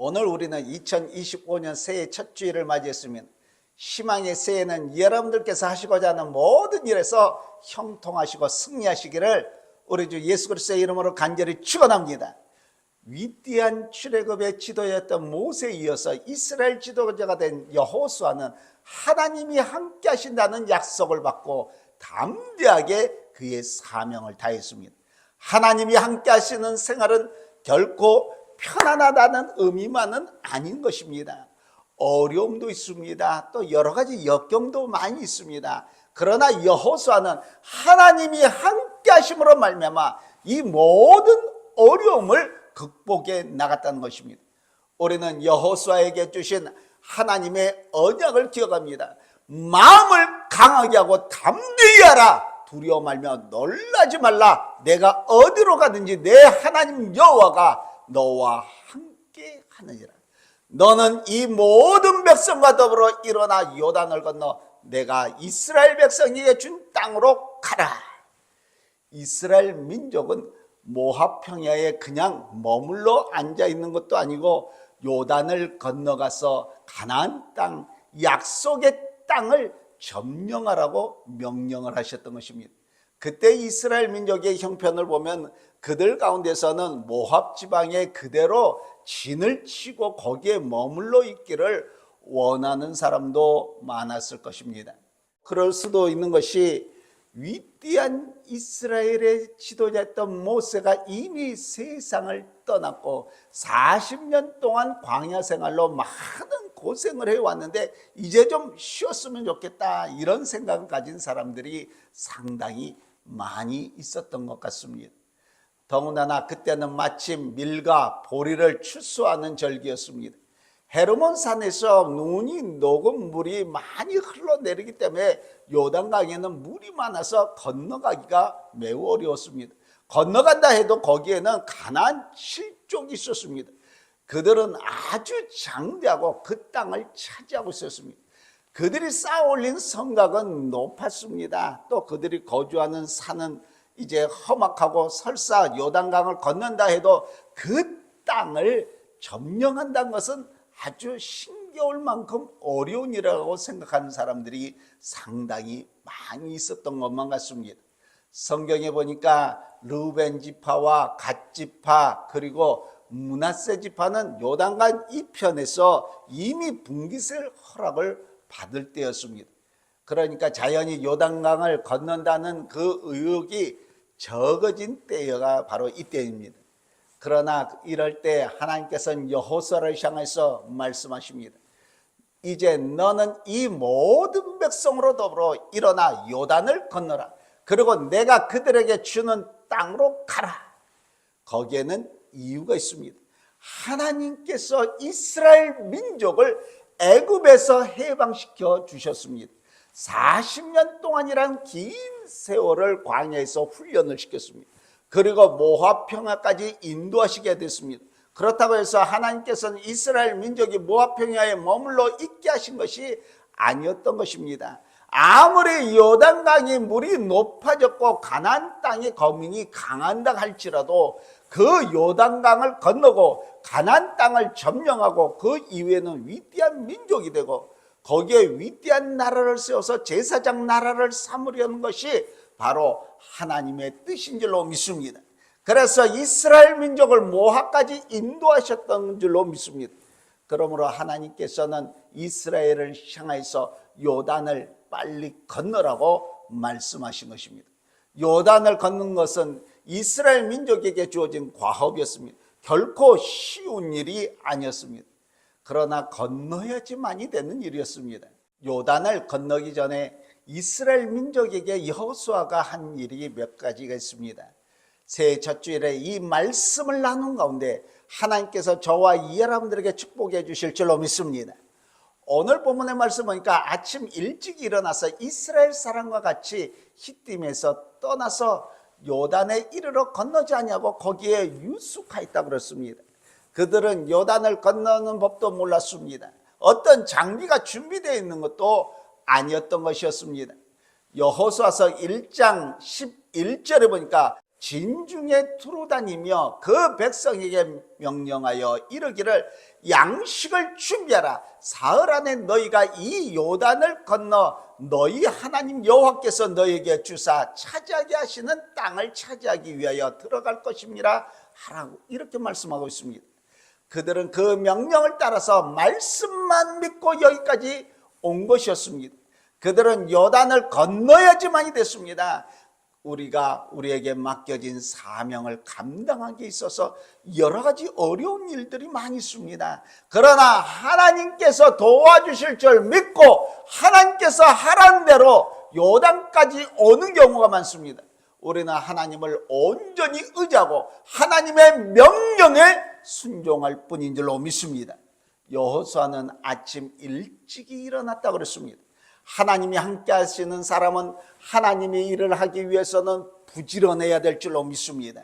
오늘 우리는 2025년 새해 첫 주일을 맞이했으면 희망의 새해는 여러분들께서 하시고자 하는 모든 일에서 형통하시고 승리하시기를 우리 주 예수 그리스도의 이름으로 간절히 축원합니다. 위대한 출애굽의 지도였던 모세에 이어서 이스라엘 지도자가 된 여호수아는 하나님이 함께 하신다는 약속을 받고 담대하게 그의 사명을 다했습니다. 하나님이 함께 하시는 생활은 결코 편안하다는 의미만은 아닌 것입니다. 어려움도 있습니다. 또 여러 가지 역경도 많이 있습니다. 그러나 여호수아는 하나님이 함께 하심으로 말미암아 이 모든 어려움을 극복해 나갔다는 것입니다. 우리는 여호수아에게 주신 하나님의 언약을 기억합니다. 마음을 강하게 하고 담대히 하라. 두려워 말며 놀라지 말라. 내가 어디로 가든지 내 하나님 여호와가 너와 함께 하느니라. 너는 이 모든 백성과 더불어 일어나 요단을 건너 내가 이스라엘 백성에게 준 땅으로 가라. 이스라엘 민족은 모압 평야에 그냥 머물러 앉아 있는 것도 아니고 요단을 건너가서 가나안 땅, 약속의 땅을 점령하라고 명령을 하셨던 것입니다. 그때 이스라엘 민족의 형편을 보면 그들 가운데서는 모압 지방에 그대로 진을 치고 거기에 머물러 있기를 원하는 사람도 많았을 것입니다. 그럴 수도 있는 것이 위대한 이스라엘의 지도자였던 모세가 이미 세상을 떠났고 40년 동안 광야 생활로 많은 고생을 해왔는데 이제 좀 쉬었으면 좋겠다, 이런 생각을 가진 사람들이 상당히 많이 있었던 것 같습니다. 더군다나 그때는 마침 밀과 보리를 추수하는 절기였습니다. 헤르몬 산에서 눈이 녹은 물이 많이 흘러내리기 때문에 요단강에는 물이 많아서 건너가기가 매우 어려웠습니다. 건너간다 해도 거기에는 가나안 7족이 있었습니다. 그들은 아주 장대하고 그 땅을 차지하고 있었습니다. 그들이 쌓아 올린 성곽은 높았습니다. 또 그들이 거주하는 산은 이제 험악하고 설사 요단강을 건넌다 해도 그 땅을 점령한다는 것은 아주 신겨울 만큼 어려운 일이라고 생각하는 사람들이 상당히 많이 있었던 것만 같습니다. 성경에 보니까 르우벤 지파와 갓 지파 그리고 므낫세 지파는 요단강 이편에서 이미 분깃을 허락을 받을 때였습니다. 그러니까 자연히 요단강을 건넌다는 그 의욕이 적어진 때가 바로 이때입니다. 그러나 이럴 때 하나님께서는 여호수아를 향해서 말씀하십니다. 이제 너는 이 모든 백성으로 더불어 일어나 요단을 건너라. 그리고 내가 그들에게 주는 땅으로 가라. 거기에는 이유가 있습니다. 하나님께서 이스라엘 민족을 애굽에서 해방시켜 주셨습니다. 40년 동안이란 긴 세월을 광야에서 훈련을 시켰습니다. 그리고 모압 평야까지 인도하시게 됐습니다. 그렇다고 해서 하나님께서는 이스라엘 민족이 모압 평야에 머물러 있게 하신 것이 아니었던 것입니다. 아무리 요단강의 물이 높아졌고 가나안 땅의 거민이 강한다 할지라도 그 요단강을 건너고 가나안 땅을 점령하고 그 이후에는 위대한 민족이 되고 거기에 위대한 나라를 세워서 제사장 나라를 삼으려는 것이 바로 하나님의 뜻인 줄로 믿습니다. 그래서 이스라엘 민족을 모압까지 인도하셨던 줄로 믿습니다. 그러므로 하나님께서는 이스라엘을 향해서 요단을 빨리 건너라고 말씀하신 것입니다. 요단을 걷는 것은 이스라엘 민족에게 주어진 과업이었습니다. 결코 쉬운 일이 아니었습니다. 그러나 건너야지만이 되는 일이었습니다. 요단을 건너기 전에 이스라엘 민족에게 여호수아가 한 일이 몇 가지가 있습니다. 새해 첫 주일에 이 말씀을 나눈 가운데 하나님께서 저와 여러분들에게 축복해 주실 줄로 믿습니다. 오늘 본문의 말씀 보니까 아침 일찍 일어나서 이스라엘 사람과 같이 히팀에서 떠나서 요단에 이르러 건너지 아니하고 거기에 유숙하였다 그랬습니다. 그들은 요단을 건너는 법도 몰랐습니다. 어떤 장비가 준비되어 있는 것도 아니었던 것이었습니다. 여호수아서 1장 11절에 보니까 진중에 두루 다니며 그 백성에게 명령하여 이르기를 양식을 준비하라. 사흘 안에 너희가 이 요단을 건너 너희 하나님 여호와께서 너희에게 주사 차지하게 하시는 땅을 차지하기 위하여 들어갈 것입니다 하라고 이렇게 말씀하고 있습니다. 그들은 그 명령을 따라서 말씀만 믿고 여기까지 온 것이었습니다. 그들은 요단을 건너야지만이 됐습니다. 우리에게 맡겨진 사명을 감당하기 있어서 여러 가지 어려운 일들이 많이 있습니다. 그러나 하나님께서 도와주실 줄 믿고 하나님께서 하라는 대로 요단까지 오는 경우가 많습니다. 우리는 하나님을 온전히 의지하고 하나님의 명령에 순종할 뿐인 줄로 믿습니다. 여호수아는 아침 일찍이 일어났다고 그랬습니다. 하나님이 함께 하시는 사람은 하나님의 일을 하기 위해서는 부지런해야 될 줄로 믿습니다.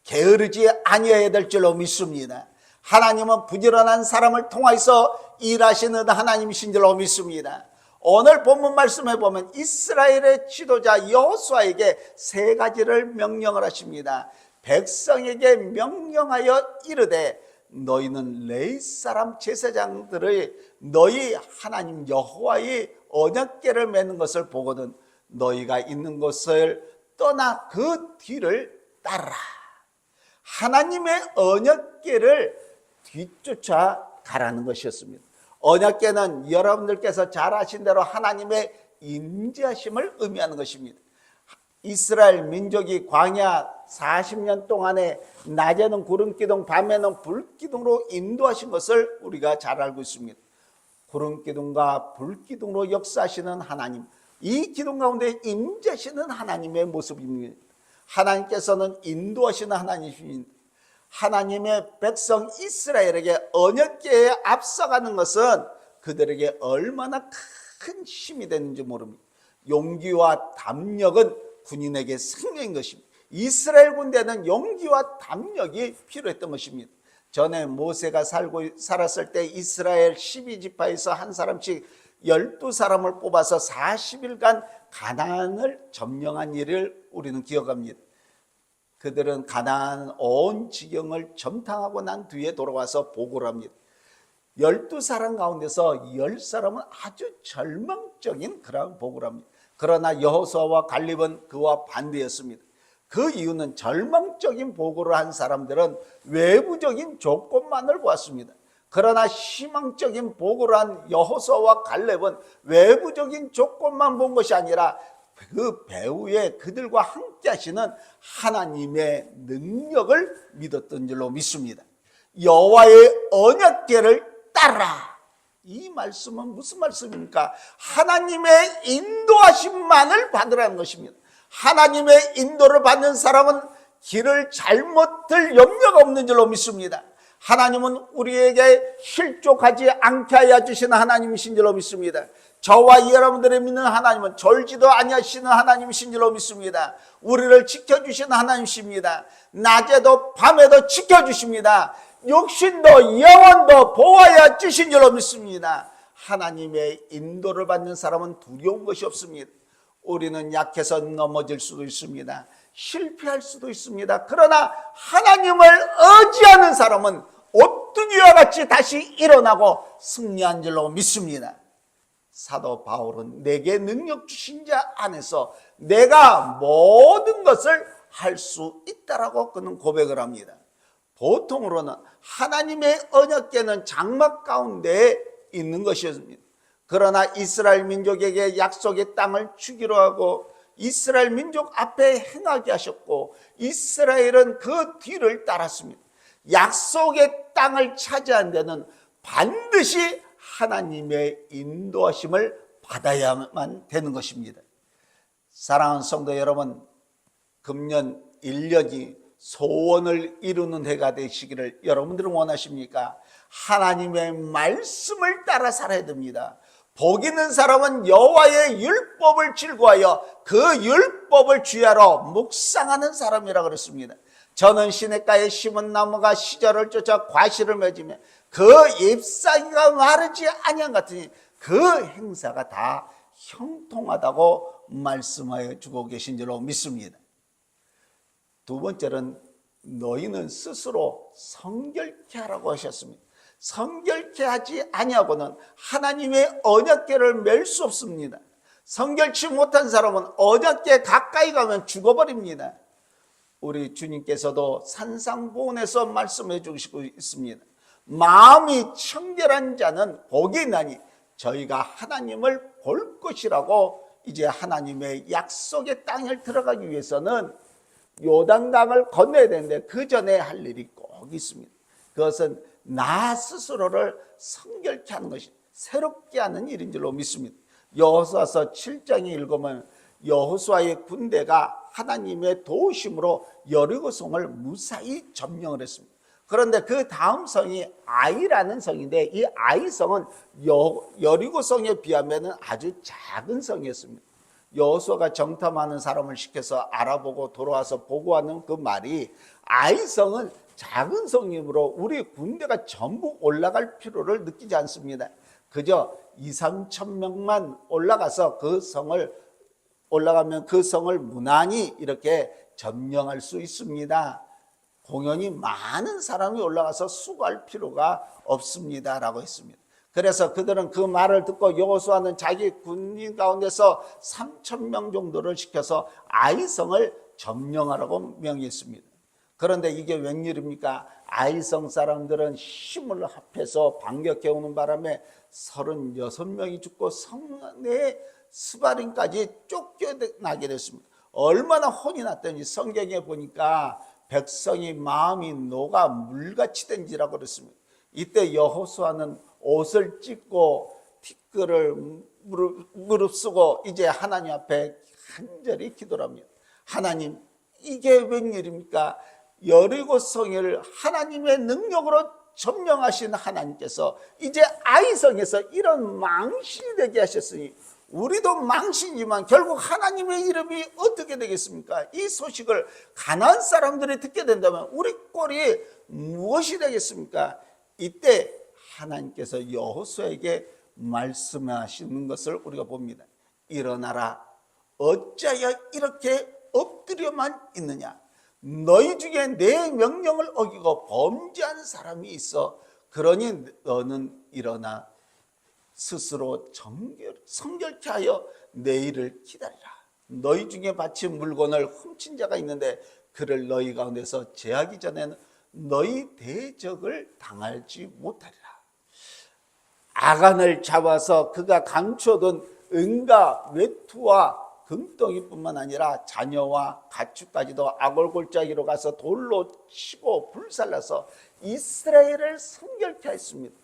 게으르지 아니어야 될 줄로 믿습니다. 하나님은 부지런한 사람을 통해서 일하시는 하나님이신 줄로 믿습니다. 오늘 본문 말씀해 보면 이스라엘의 지도자 여호수아에게 세 가지를 명령을 하십니다. 백성에게 명령하여 이르되 너희는 레위 사람 제사장들의 너희 하나님 여호와의 언약궤를 매는 것을 보거든 너희가 있는 곳을 떠나 그 뒤를 따르라. 하나님의 언약궤를 뒤쫓아 가라는 것이었습니다. 언약궤는 여러분들께서 잘 아신 대로 하나님의 임재하심을 의미하는 것입니다. 이스라엘 민족이 광야 40년 동안에 낮에는 구름기둥 밤에는 불기둥으로 인도하신 것을 우리가 잘 알고 있습니다. 구름기둥과 불기둥으로 역사하시는 하나님, 이 기둥 가운데 임재하시는 하나님의 모습입니다. 하나님께서는 인도하시는 하나님입니다. 하나님의 백성 이스라엘에게 언약궤에 앞서가는 것은 그들에게 얼마나 큰 힘이 되는지 모릅니다. 용기와 담력은 군인에게 승리인 것입니다. 이스라엘 군대는 용기와 담력이 필요했던 것입니다. 전에 모세가 살았을 때 이스라엘 12지파에서 한 사람씩 12사람을 뽑아서 40일간 가나안을 점령한 일을 우리는 기억합니다. 그들은 가나안 온 지경을 점탕하고 난 뒤에 돌아와서 보고를 합니다. 12사람 가운데서 10사람은 아주 절망적인 그런 보고를 합니다. 그러나 여호수아와 갈렙은 그와 반대였습니다. 그 이유는 절망적인 보고를 한 사람들은 외부적인 조건만을 보았습니다. 그러나 희망적인 보고를 한 여호수아와 갈렙은 외부적인 조건만 본 것이 아니라 그 배후에 그들과 함께 하시는 하나님의 능력을 믿었던 줄로 믿습니다. 여호와의 언약궤를 따라. 이 말씀은 무슨 말씀입니까? 하나님의 인도하심만을 받으라는 것입니다. 하나님의 인도를 받는 사람은 길을 잘못 들 염려가 없는 줄로 믿습니다. 하나님은 우리에게 실족하지 않게 하여 주시는 하나님이신 줄로 믿습니다. 저와 여러분들이 믿는 하나님은 졸지도 아니하시는 하나님이신 줄로 믿습니다. 우리를 지켜주시는 하나님이십니다. 낮에도 밤에도 지켜주십니다. 육신도 영혼도 보호하여 주신 줄로 믿습니다. 하나님의 인도를 받는 사람은 두려운 것이 없습니다. 우리는 약해서 넘어질 수도 있습니다. 실패할 수도 있습니다. 그러나 하나님을 의지하는 사람은 오뚜기와 같이 다시 일어나고 승리한 줄로 믿습니다. 사도 바울은 내게 능력 주신 자 안에서 내가 모든 것을 할 수 있다라고 그는 고백을 합니다. 보통으로는 하나님의 언약궤는 장막 가운데 있는 것이었습니다. 그러나 이스라엘 민족에게 약속의 땅을 주기로 하고 이스라엘 민족 앞에 행하게 하셨고 이스라엘은 그 뒤를 따랐습니다. 약속의 땅을 차지한 데는 반드시 하나님의 인도하심을 받아야만 되는 것입니다. 사랑하는 성도 여러분, 금년 1년이 소원을 이루는 해가 되시기를 여러분들은 원하십니까? 하나님의 말씀을 따라 살아야 됩니다. 복 있는 사람은 여호와의 율법을 즐거워하여 그 율법을 주야로 묵상하는 사람이라 그랬습니다. 저는 시냇가에 심은 나무가 시절을 쫓아 과실을 맺으며 그 잎사귀가 마르지 아니한 같으니 그 행사가 다 형통하다고 말씀하여 주고 계신 줄로 믿습니다. 두 번째는 너희는 스스로 성결케 하라고 하셨습니다. 성결케 하지 아니하고는 하나님의 언약궤를 맬 수 없습니다. 성결치 못한 사람은 언약궤 가까이 가면 죽어버립니다. 우리 주님께서도 산상보훈에서 말씀해 주시고 있습니다. 마음이 청결한 자는 복이 있나니 저희가 하나님을 볼 것이라고. 이제 하나님의 약속의 땅을 들어가기 위해서는 요단강을 건너야 되는데 그 전에 할 일이 꼭 있습니다. 그것은 나 스스로를 성결케 하는 것이 새롭게 하는 일인 줄로 믿습니다. 여호수아서 7장에 읽으면 여호수아의 군대가 하나님의 도우심으로 여리고성을 무사히 점령을 했습니다. 그런데 그 다음 성이 아이라는 성인데 이 아이성은 여리고성에 비하면 아주 작은 성이었습니다. 여호수아가 정탐하는 사람을 시켜서 알아보고 돌아와서 보고하는 그 말이 아이성은 작은 성이므로 우리 군대가 전부 올라갈 필요를 느끼지 않습니다. 그저 2-3천 명만 올라가서 올라가면 그 성을 무난히 이렇게 점령할 수 있습니다. 공연히 많은 사람이 올라가서 수고할 필요가 없습니다 라고 했습니다. 그래서 그들은 그 말을 듣고 여호수아는 자기 군인 가운데서 3,000명 정도를 시켜서 아이성을 점령하라고 명했습니다. 그런데 이게 웬일입니까? 아이성 사람들은 힘을 합해서 반격해 오는 바람에 36명이 죽고 성내 스바림까지 쫓겨나게 됐습니다. 얼마나 혼이 났더니 성경에 보니까 백성이 마음이 녹아 물같이 된지라고 그랬습니다. 이때 여호수아는 옷을 찢고 티끌을 무릅쓰고 이제 하나님 앞에 간절히 기도를 합니다. 하나님, 이게 웬일입니까? 여리고 성을 하나님의 능력으로 점령하신 하나님께서 이제 아이성에서 이런 망신이 되게 하셨으니 우리도 망신이지만 결국 하나님의 이름이 어떻게 되겠습니까? 이 소식을 가나안 사람들이 듣게 된다면 우리 꼴이 무엇이 되겠습니까? 이때 하나님께서 여호수아에게 말씀하시는 것을 우리가 봅니다. 일어나라. 어찌하여 이렇게 엎드려만 있느냐? 너희 중에 내 명령을 어기고 범죄한 사람이 있어. 그러니 너는 일어나 스스로 성결케 하여 내일을 기다리라. 너희 중에 바친 물건을 훔친 자가 있는데 그를 너희 가운데서 제하기 전에는 너희 대적을 당할지 못하리라. 아간을 잡아서 그가 감춰둔 은과 외투와 금덩이뿐만 아니라 자녀와 가축까지도 아골골짜기로 가서 돌로 치고 불살라서 이스라엘을 성결케 했습니다.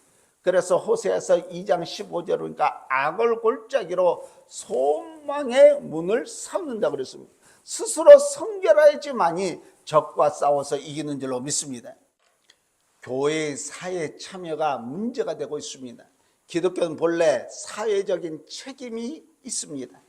그래서 호세아서 2장 15절을 보니까 아골골짜기로 소망의 문을 삼는다고 그랬습니다. 스스로 성결해야지만이 적과 싸워서 이기는 줄로 믿습니다. 교회의 사회 참여가 문제가 되고 있습니다. 기독교는 본래 사회적인 책임이 있습니다.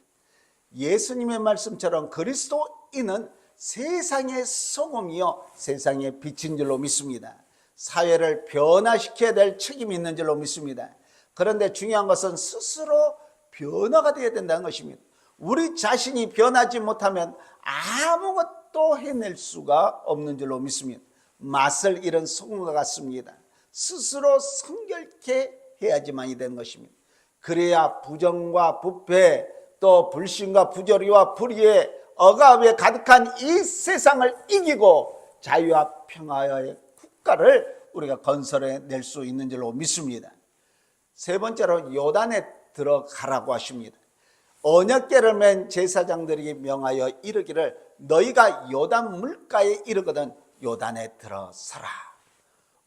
예수님의 말씀처럼 그리스도인은 세상의 소금이요 세상의 빛인 줄로 믿습니다. 사회를 변화시켜야 될 책임이 있는 줄로 믿습니다. 그런데 중요한 것은 스스로 변화가 되어야 된다는 것입니다. 우리 자신이 변하지 못하면 아무것도 해낼 수가 없는 줄로 믿습니다. 맛을 잃은 소금과 같습니다. 스스로 성결케 해야지만이 되는 것입니다. 그래야 부정과 부패 또 불신과 부조리와 불의에 억압에 가득한 이 세상을 이기고 자유와 평화의 국가를 우리가 건설해낼 수 있는 줄로 믿습니다. 세 번째로 요단에 들어가라고 하십니다. 언약궤를 맨 제사장들에게 명하여 이르기를 너희가 요단 물가에 이르거든 요단에 들어서라.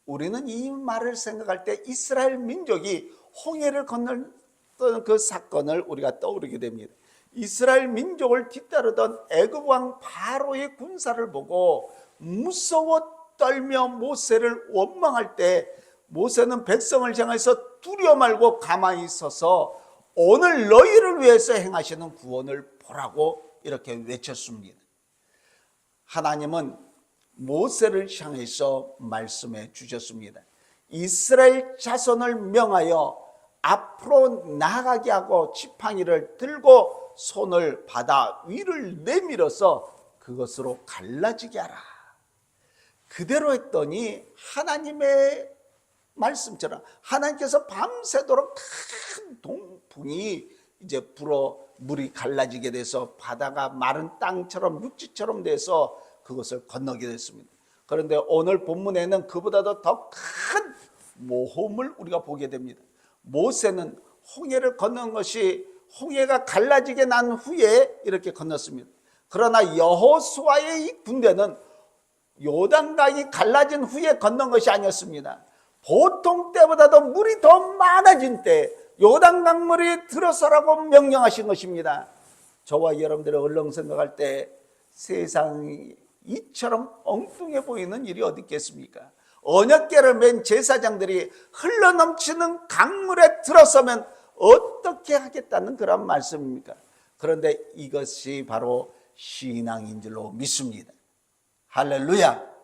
우리는 이 말을 생각할 때 이스라엘 민족이 홍해를 건널 그 사건을 우리가 떠오르게 됩니다. 이스라엘 민족을 뒤따르던 애굽 왕 바로의 군사를 보고 무서워 떨며 모세를 원망할 때 모세는 백성을 향해서 두려워 말고 가만히 서서 오늘 너희를 위해서 행하시는 구원을 보라고 이렇게 외쳤습니다. 하나님은 모세를 향해서 말씀해 주셨습니다. 이스라엘 자손을 명하여 앞으로 나가게 하고 지팡이를 들고 손을 바다 위를 내밀어서 그것으로 갈라지게 하라. 그대로 했더니 하나님의 말씀처럼 하나님께서 밤새도록 큰 동풍이 이제 불어 물이 갈라지게 돼서 바다가 마른 땅처럼 육지처럼 돼서 그것을 건너게 됐습니다. 그런데 오늘 본문에는 그보다도 더 큰 모험을 우리가 보게 됩니다. 모세는 홍해를 건넌 것이 홍해가 갈라지게 난 후에 이렇게 건넜습니다. 그러나 여호수아의 이 군대는 요단강이 갈라진 후에 건넌 것이 아니었습니다. 보통 때보다도 물이 더 많아진 때 요단강물이 들어서라고 명령하신 것입니다. 저와 여러분들의 얼렁 생각할 때 세상이 이처럼 엉뚱해 보이는 일이 어디 있겠습니까? 언약궤를 맨 제사장들이 흘러넘치는 강물에 들어서면 어떻게 하겠다는 그런 말씀입니까? 그런데 이것이 바로 신앙인 줄로 믿습니다. 할렐루야.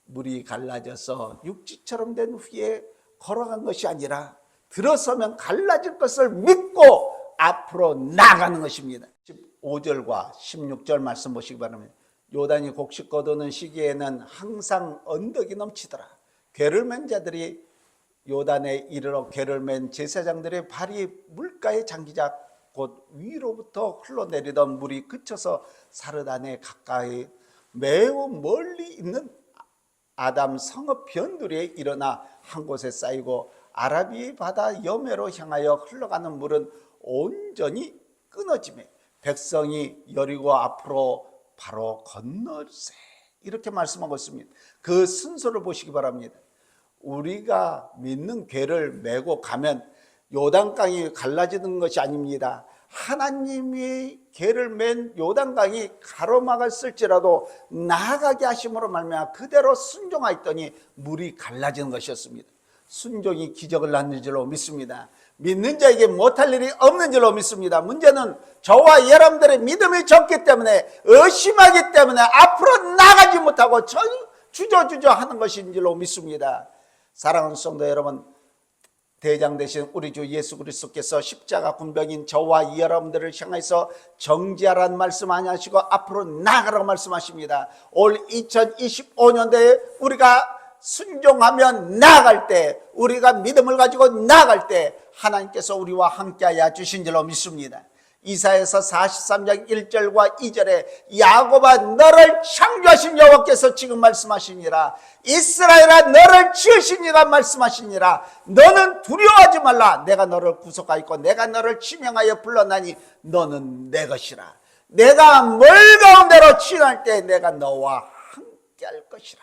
물이 갈라져서 육지처럼 된 후에 걸어간 것이 아니라 들어서면 갈라질 것을 믿고 앞으로 나가는 것입니다. 15절과 16절 말씀 보시기 바랍니다. 요단이 곡식 거두는 시기에는 항상 언덕이 넘치더라. 궤를 맨 자들이 요단에 이르러 궤를 맨 제사장들의 발이 물가에 잠기자 곧 위로부터 흘러내리던 물이 그쳐서 사르단에 가까이 매우 멀리 있는 아담 성읍 변두리에 일어나 한 곳에 쌓이고 아라비 바다 여매로 향하여 흘러가는 물은 온전히 끊어지매 백성이 여리고 앞으로 바로 건너세. 이렇게 말씀하고 있습니다. 그 순서를 보시기 바랍니다. 우리가 믿는 궤를 메고 가면 요단강이 갈라지는 것이 아닙니다. 하나님이 궤를 맨 요단강이 가로막았을지라도 나아가게 하심으로 말미암아 그대로 순종하였더니 물이 갈라지는 것이었습니다. 순종이 기적을 낳는 줄로 믿습니다. 믿는 자에게 못할 일이 없는 줄로 믿습니다. 문제는 저와 여러분들의 믿음이 적기 때문에 의심하기 때문에 앞으로 나가지 못하고 주저주저 하는 것인 줄로 믿습니다. 사랑하는 성도 여러분, 대장 되신 우리 주 예수 그리스도께서 십자가 군병인 저와 여러분들을 향해서 정지하라는 말씀 안 하시고 앞으로 나가라고 말씀하십니다. 올 2025년도에 우리가 순종하며 나아갈 때, 우리가 믿음을 가지고 나아갈 때 하나님께서 우리와 함께하여 주신 줄로 믿습니다. 이사야서 43장 1절과 2절에 야곱아 너를 창조하신 여호와께서 지금 말씀하시니라. 이스라엘아 너를 지으신 이가 말씀하시니라. 너는 두려워하지 말라. 내가 너를 구속하였고 내가 너를 지명하여 불러나니 너는 내 것이라. 내가 멀 가운데로 지날 때 내가 너와 함께할 것이라.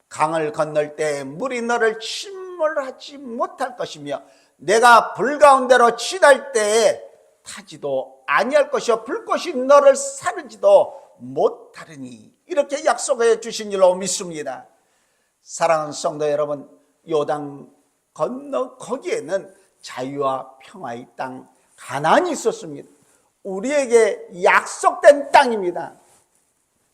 강을 건널 때 물이 너를 침몰하지 못할 것이며 내가 불 가운데로 지날 때에 타지도 아니할 것이요 불꽃이 너를 사르지도 못하리니. 이렇게 약속해 주신 줄로 믿습니다. 사랑하는 성도 여러분, 요단 건너 거기에는 자유와 평화의 땅 가나안이 있었습니다. 우리에게 약속된 땅입니다.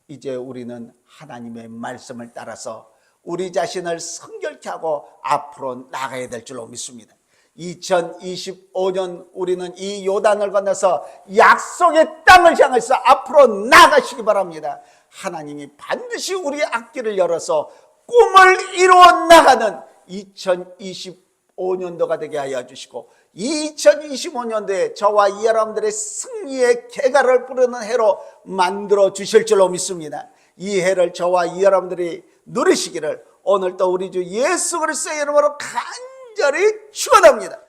이제 우리는 하나님의 말씀을 따라서 우리 자신을 성결케 하고 앞으로 나가야 될 줄로 믿습니다. 2025년 우리는 이 요단을 건너서 약속의 땅을 향해서 앞으로 나가시기 바랍니다. 하나님이 반드시 우리의 앞길을 열어서 꿈을 이루어 나가는 2025년도가 되게 하여 주시고 2025년도에 저와 여러분들의 승리의 개가를 부르는 해로 만들어 주실 줄로 믿습니다. 이 해를 저와 여러분들이 누리시기를 오늘도 우리 주 예수 그리스도의 이름으로 간절히 축원합니다.